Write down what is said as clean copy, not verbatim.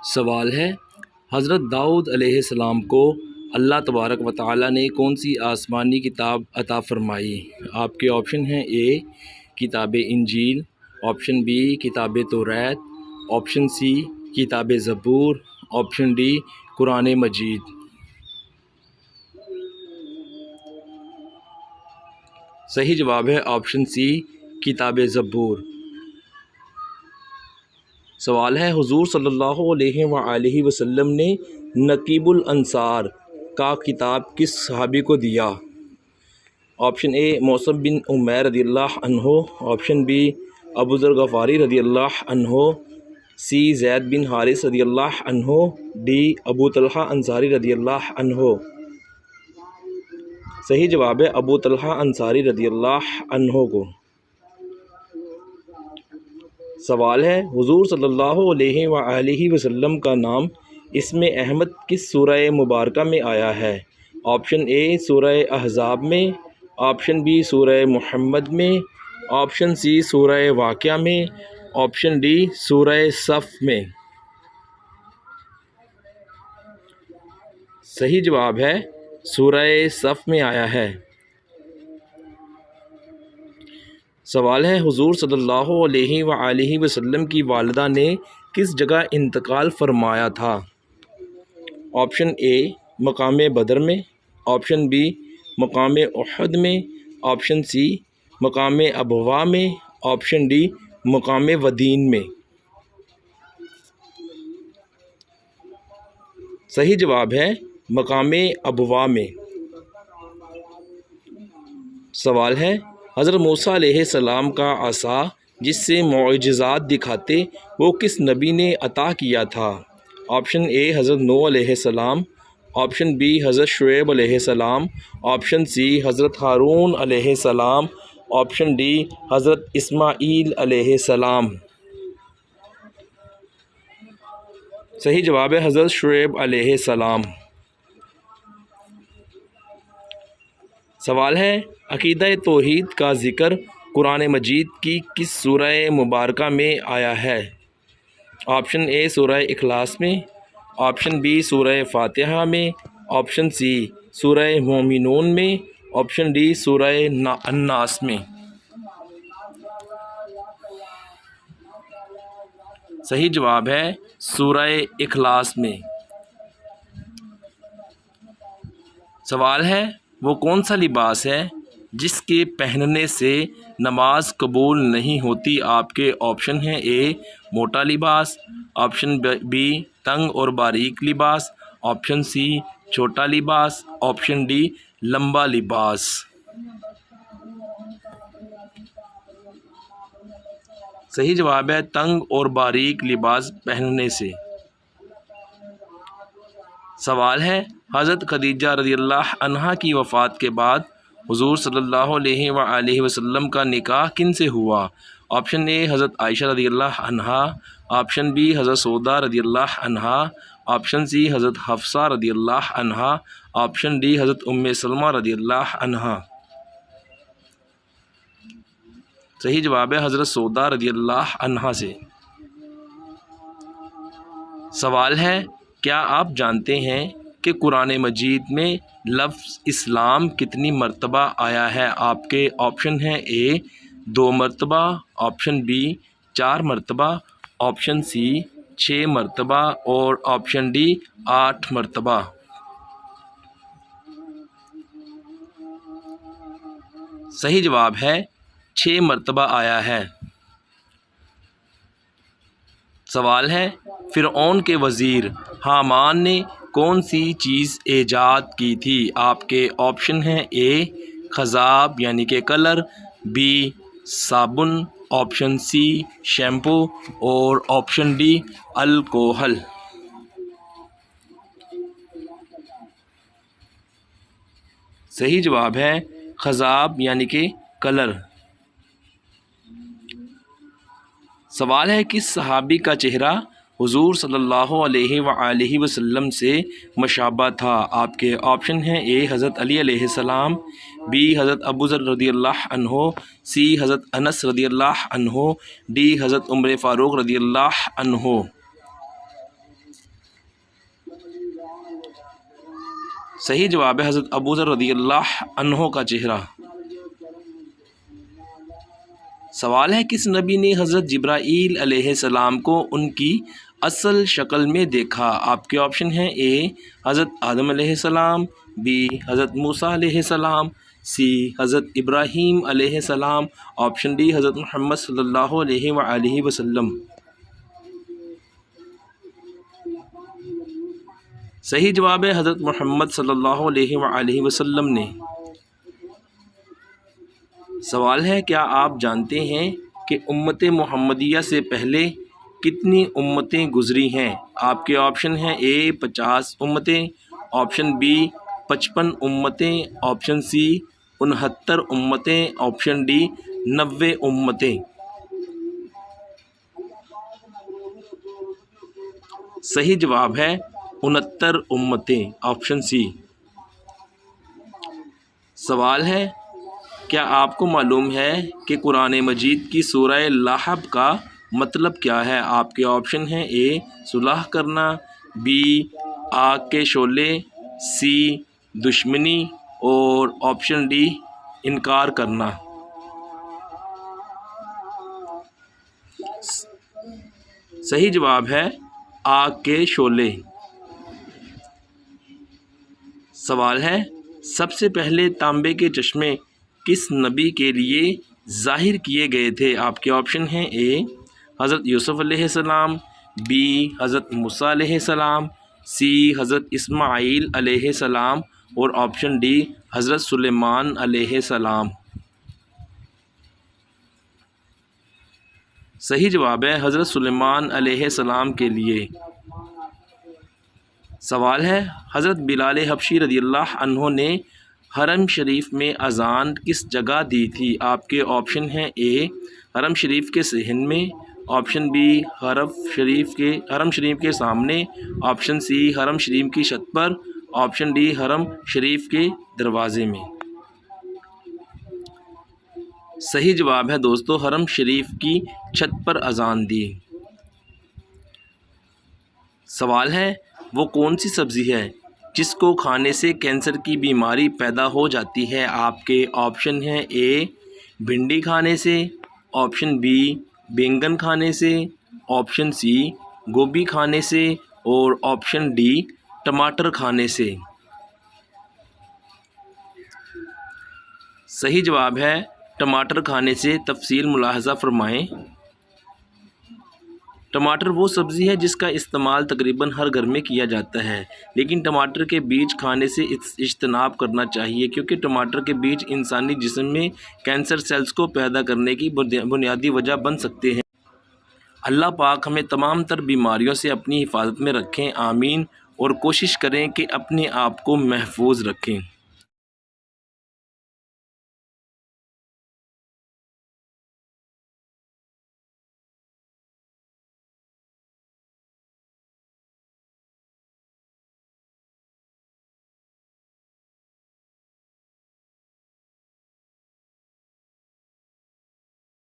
سوال ہے، حضرت داؤد علیہ السلام کو اللہ تبارک و تعالیٰ نے کون سی آسمانی کتاب عطا فرمائی؟ آپ کے آپشن ہیں: اے کتاب انجیل، آپشن بی کتاب توریت، آپشن سی کتاب زبور، آپشن ڈی قرآن مجید۔ صحیح جواب ہے آپشن سی کتاب زبور۔ سوال ہے، حضور صلی اللہ علیہ وآلہ وسلم نے نقیب الانصار کا خطاب کس صحابی کو دیا؟ آپشن اے مصعب بن عمیر رضی اللہ عنہ، آپشن بی ابو ذر غفاری رضی اللہ عنہ، سی زید بن حارث رضی اللہ عنہ، ڈی ابو طلحہ انصاری رضی اللہ عنہ۔ صحیح جواب ہے ابو طلحہ انصاری رضی اللہ عنہ کو۔ سوال ہے، حضور صلی اللہ علیہ وآلہ وسلم کا نام اسم احمد کس سورہ مبارکہ میں آیا ہے؟ آپشن اے سورہ احزاب میں، آپشن بی سورہ محمد میں، آپشن سی سورہ واقعہ میں، آپشن ڈی سورہ صف میں۔ صحیح جواب ہے سورہ صف میں آیا ہے۔ سوال ہے، حضور صلی اللہ علیہ وآلہ وسلم کی والدہ نے کس جگہ انتقال فرمایا تھا؟ آپشن اے مقام بدر میں، آپشن بی مقام احد میں، آپشن سی مقام ابوا میں، آپشن ڈی مقام ودین میں۔ صحیح جواب ہے مقام ابوا میں۔ سوال ہے، حضرت موسیٰ علیہ السلام کا عصا جس سے معجزات دکھاتے وہ کس نبی نے عطا کیا تھا؟ آپشن اے حضرت نوح علیہ السلام، آپشن بی حضرت شعیب علیہ السلام، آپشن سی حضرت ہارون علیہ السلام، آپشن ڈی حضرت اسماعیل علیہ السلام۔ صحیح جواب ہے حضرت شعیب علیہ السلام۔ سوال ہے، عقیدہ توحید کا ذکر قرآن مجید کی کس سورہ مبارکہ میں آیا ہے؟ آپشن اے سورہ اخلاص میں، آپشن بی سورہ فاتحہ میں، آپشن سی سورہ مومنون میں، آپشن ڈی سورہ الناس میں۔ صحیح جواب ہے سورہ اخلاص میں۔ سوال ہے، وہ کون سا لباس ہے جس کے پہننے سے نماز قبول نہیں ہوتی؟ آپ کے آپشن ہیں: اے موٹا لباس، آپشن بی تنگ اور باریک لباس، آپشن سی چھوٹا لباس، آپشن ڈی لمبا لباس۔ صحیح جواب ہے تنگ اور باریک لباس پہننے سے۔ سوال ہے، حضرت خدیجہ رضی اللہ عنہا کی وفات کے بعد حضور صلی اللہ علیہ وآلہ وسلم کا نکاح کن سے ہوا؟ آپشن اے حضرت عائشہ رضی اللہ عنہا، آپشن بی حضرت سودا رضی اللہ عنہا، آپشن سی حضرت حفصہ رضی اللہ عنہا، آپشن ڈی حضرت ام سلمہ رضی اللہ عنہا۔ صحیح جواب ہے حضرت سودا رضی اللہ عنہا سے۔ سوال ہے، کیا آپ جانتے ہیں کہ قرآن مجید میں لفظ اسلام کتنی مرتبہ آیا ہے؟ آپ کے آپشن ہیں: اے 2 مرتبہ، آپشن بی 4 مرتبہ، آپشن سی 6 مرتبہ اور آپشن ڈی 8 مرتبہ۔ صحیح جواب ہے 6 مرتبہ آیا ہے۔ سوال ہے، فرعون کے وزیر حامان نے کون سی چیز ایجاد کی تھی؟ آپ کے آپشن ہیں: اے خضاب یعنی کہ کلر، بی صابن، آپشن سی شیمپو اور آپشن ڈی الکوہل۔ صحیح جواب ہے خضاب یعنی کہ کلر۔ سوال ہے، کس صحابی کا چہرہ حضور صلی اللہ علیہ وآلہ وسلم سے مشابہ تھا؟ آپ کے آپشن ہیں: اے حضرت علی علیہ السلام، بی حضرت ابو ذر رضی اللہ عنہ، سی حضرت انس رضی اللہ عنہ، ڈی حضرت عمر فاروق رضی اللہ عنہ۔ صحیح جواب ہے حضرت ابو ذر رضی اللہ عنہ کا چہرہ۔ سوال ہے کس نبی نے حضرت جبرائیل علیہ السلام کو ان کی اصل شکل میں دیکھا؟ آپ کے آپشن ہیں اے حضرت آدم علیہ السلام، بی حضرت موسیٰ علیہ السلام، سی حضرت ابراہیم علیہ السلام، آپشن ڈی حضرت محمد صلی اللہ علیہ وآلہ وسلم۔ صحیح جواب ہے حضرت محمد صلی اللہ علیہ وآلہ وسلم نے۔ سوال ہے کیا آپ جانتے ہیں کہ امت محمدیہ سے پہلے کتنی امتیں گزری ہیں؟ آپ کے آپشن ہیں اے 50 امتیں، آپشن بی 55 امتیں، آپشن سی 69 امتیں، آپشن ڈی 90 امتیں۔ صحیح جواب ہے 69 امتیں، آپشن سی۔ سوال ہے کیا آپ کو معلوم ہے کہ قرآن مجید کی سورہ لہب کا مطلب کیا ہے؟ آپ کے آپشن ہیں اے صلح کرنا، بی آگ کے شعلے، سی دشمنی، اور آپشن ڈی انکار کرنا۔ صحیح جواب ہے آگ کے شعلے۔ سوال ہے سب سے پہلے تانبے کے چشمے کس نبی کے لیے ظاہر کیے گئے تھے؟ آپ کے آپشن ہیں اے حضرت یوسف علیہ السلام، بی حضرت موسیٰ علیہ السلام، سی حضرت اسماعیل علیہ السلام، اور آپشن ڈی حضرت سلیمان علیہ السلام۔ صحیح جواب ہے حضرت سلیمان علیہ السلام کے لیے۔ سوال ہے حضرت بلال حبشی رضی اللہ عنہ نے حرم شریف میں اذان کس جگہ دی تھی؟ آپ کے آپشن ہیں اے حرم شریف کے صحن میں، آپشن بی حرم شریف کے سامنے، آپشن سی حرم شریف کی چھت پر، آپشن ڈی حرم شریف کے دروازے میں۔ صحیح جواب ہے دوستو حرم شریف کی چھت پر اذان دی۔ سوال ہے وہ کون سی سبزی ہے جس کو کھانے سے کینسر کی بیماری پیدا ہو جاتی ہے؟ آپ کے آپشن ہیں اے بھنڈی کھانے سے، آپشن بی بینگن کھانے سے، آپشن سی گوبھی کھانے سے، اور آپشن ڈی ٹماٹر کھانے سے۔ صحیح جواب ہے ٹماٹر کھانے سے۔ تفصیل ملاحظہ فرمائیں۔ ٹماٹر وہ سبزی ہے جس کا استعمال تقریباً ہر گھر میں کیا جاتا ہے، لیکن ٹماٹر کے بیج کھانے سے اجتناب کرنا چاہیے کیونکہ ٹماٹر کے بیج انسانی جسم میں کینسر سیلز کو پیدا کرنے کی بنیادی وجہ بن سکتے ہیں۔ اللہ پاک ہمیں تمام تر بیماریوں سے اپنی حفاظت میں رکھیں، آمین، اور کوشش کریں کہ اپنے آپ کو محفوظ رکھیں۔